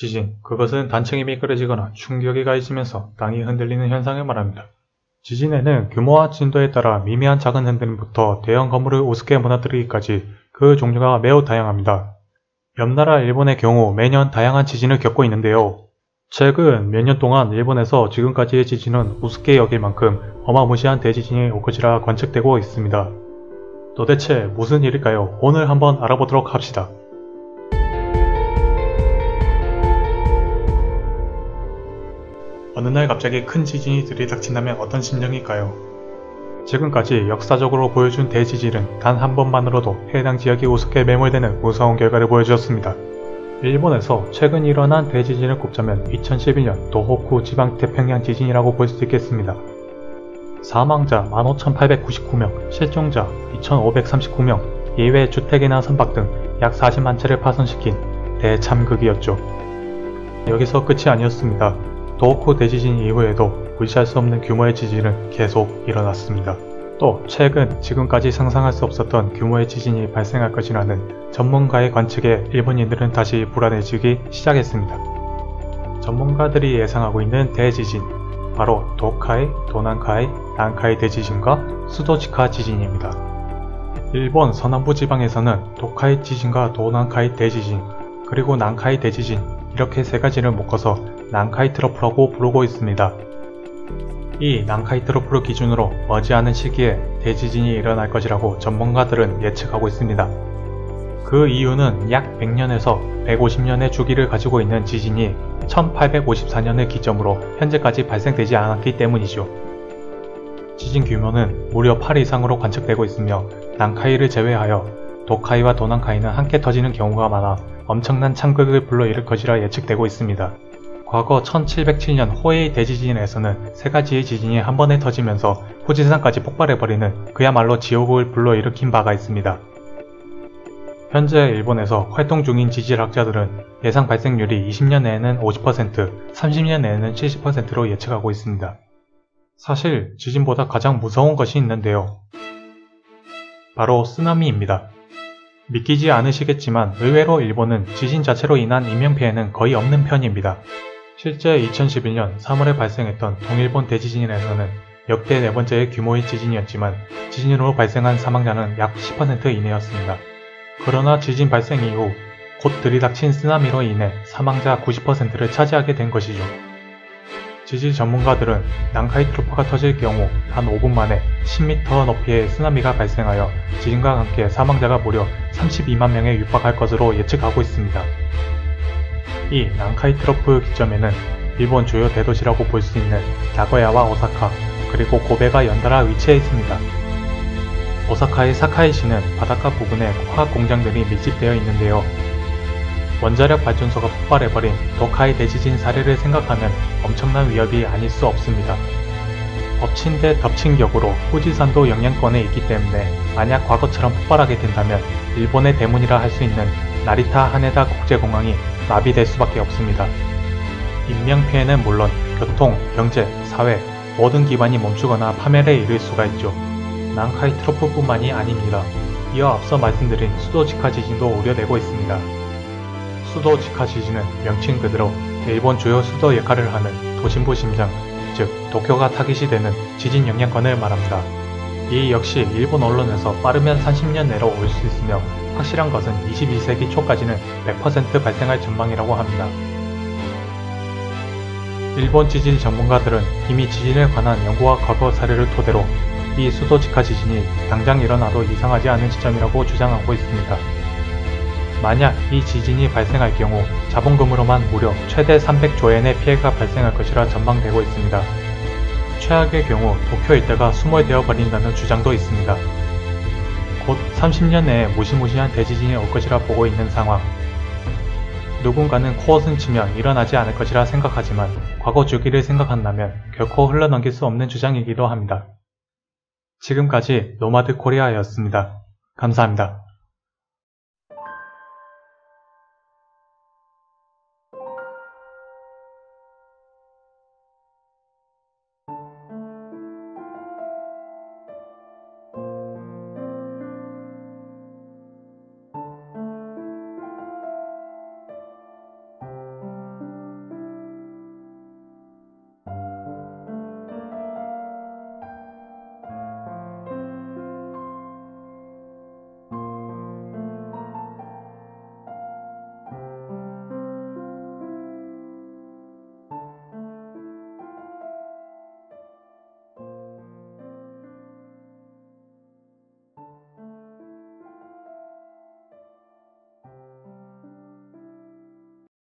지진, 그것은 단층이 미끄러지거나 충격이 가해지면서 땅이 흔들리는 현상을 말합니다. 지진에는 규모와 진도에 따라 미미한 작은 흔들림부터 대형 건물을 우습게 무너뜨리기까지 그 종류가 매우 다양합니다. 옆나라 일본의 경우 매년 다양한 지진을 겪고 있는데요. 최근 몇 년 동안 일본에서 지금까지의 지진은 우습게 여길 만큼 어마무시한 대지진이 올 것이라 관측되고 있습니다. 도대체 무슨 일일까요? 오늘 한번 알아보도록 합시다. 어느 날 갑자기 큰 지진이 들이닥친다면 어떤 심정일까요? 지금까지 역사적으로 보여준 대지진은 단 한 번만으로도 해당 지역이 우습게 매몰되는 무서운 결과를 보여주었습니다. 일본에서 최근 일어난 대지진을 꼽자면 2011년 도호쿠 지방태평양 지진이라고 볼 수 있겠습니다. 사망자 15,899명, 실종자 2,539명, 예외 주택이나 선박 등 약 40만 채를 파손시킨 대참극이었죠. 여기서 끝이 아니었습니다. 도호쿠 대지진 이후에도 무시할 수 없는 규모의 지진은 계속 일어났습니다. 또 최근 지금까지 상상할 수 없었던 규모의 지진이 발생할 것이라는 전문가의 관측에 일본인들은 다시 불안해지기 시작했습니다. 전문가들이 예상하고 있는 대지진, 바로 도카이, 도난카이, 난카이 대지진과 수도치카 지진입니다. 일본 서남부 지방에서는 도카이 지진과 도난카이 대지진, 그리고 난카이 대지진 이렇게 세 가지를 묶어서 난카이 트러플라고 부르고 있습니다. 이 난카이 트러플을 기준으로 머지않은 시기에 대지진이 일어날 것이라고 전문가들은 예측하고 있습니다. 그 이유는 약 100년에서 150년의 주기를 가지고 있는 지진이 1854년을 기점으로 현재까지 발생되지 않았기 때문이죠. 지진 규모는 무려 8 이상으로 관측되고 있으며 난카이를 제외하여 도카이와 도난카이는 함께 터지는 경우가 많아 엄청난 창극을 불러일으킬 것이라 예측되고 있습니다. 과거 1707년 호에이 대지진에서는 세 가지의 지진이 한 번에 터지면서 후지산까지 폭발해버리는 그야말로 지옥을 불러일으킨 바가 있습니다. 현재 일본에서 활동 중인 지질학자들은 예상 발생률이 20년 내에는 50%, 30년 내에는 70%로 예측하고 있습니다. 사실 지진보다 가장 무서운 것이 있는데요. 바로 쓰나미입니다. 믿기지 않으시겠지만 의외로 일본은 지진 자체로 인한 인명피해는 거의 없는 편입니다. 실제 2011년 3월에 발생했던 동일본 대지진에서는 역대 네 번째의 규모의 지진이었지만 지진으로 발생한 사망자는 약 10% 이내였습니다. 그러나 지진 발생 이후 곧 들이닥친 쓰나미로 인해 사망자 90%를 차지하게 된 것이죠. 지질 전문가들은 난카이 트러플가 터질 경우 단 5분 만에 10m 높이의 쓰나미가 발생하여 지진과 함께 사망자가 무려 32만 명에 육박할 것으로 예측하고 있습니다. 이 난카이 트러플 기점에는 일본 주요 대도시라고 볼 수 있는 나고야와 오사카, 그리고 고베가 연달아 위치해 있습니다. 오사카의 사카이시는 바닷가 부근에 화학 공장들이 밀집되어 있는데요. 원자력 발전소가 폭발해버린 도카이 대지진 사례를 생각하면 엄청난 위협이 아닐 수 없습니다. 엎친 데 덮친 격으로 후지산도 영향권에 있기 때문에 만약 과거처럼 폭발하게 된다면 일본의 대문이라 할 수 있는 나리타 하네다 국제공항이 마비될 수밖에 없습니다. 인명피해는 물론 교통, 경제, 사회 모든 기반이 멈추거나 파멸에 이를 수가 있죠. 난카이 트러플뿐만이 아닙니다. 이어 앞서 말씀드린 수도치카 지진도 우려되고 있습니다. 수도치카 지진은 명칭 그대로 일본 주요 수도 역할을 하는 도심부 심장, 즉 도쿄가 타깃이 되는 지진 영향권을 말합니다. 이 역시 일본 언론에서 빠르면 30년 내로 올 수 있으며 확실한 것은 22세기 초까지는 100% 발생할 전망이라고 합니다. 일본 지질 전문가들은 이미 지진에 관한 연구와 과거 사례를 토대로 이 수도치카 지진이 당장 일어나도 이상하지 않은 시점이라고 주장하고 있습니다. 만약 이 지진이 발생할 경우 자본금으로만 무려 최대 300조엔의 피해가 발생할 것이라 전망되고 있습니다. 최악의 경우 도쿄 일대가 수몰되어 버린다는 주장도 있습니다. 곧 30년 내에 무시무시한 대지진이 올 것이라 보고 있는 상황. 누군가는 코웃음 치면 일어나지 않을 것이라 생각하지만 과거 주기를 생각한다면 결코 흘러넘길 수 없는 주장이기도 합니다. 지금까지 노마드 코리아였습니다. 감사합니다.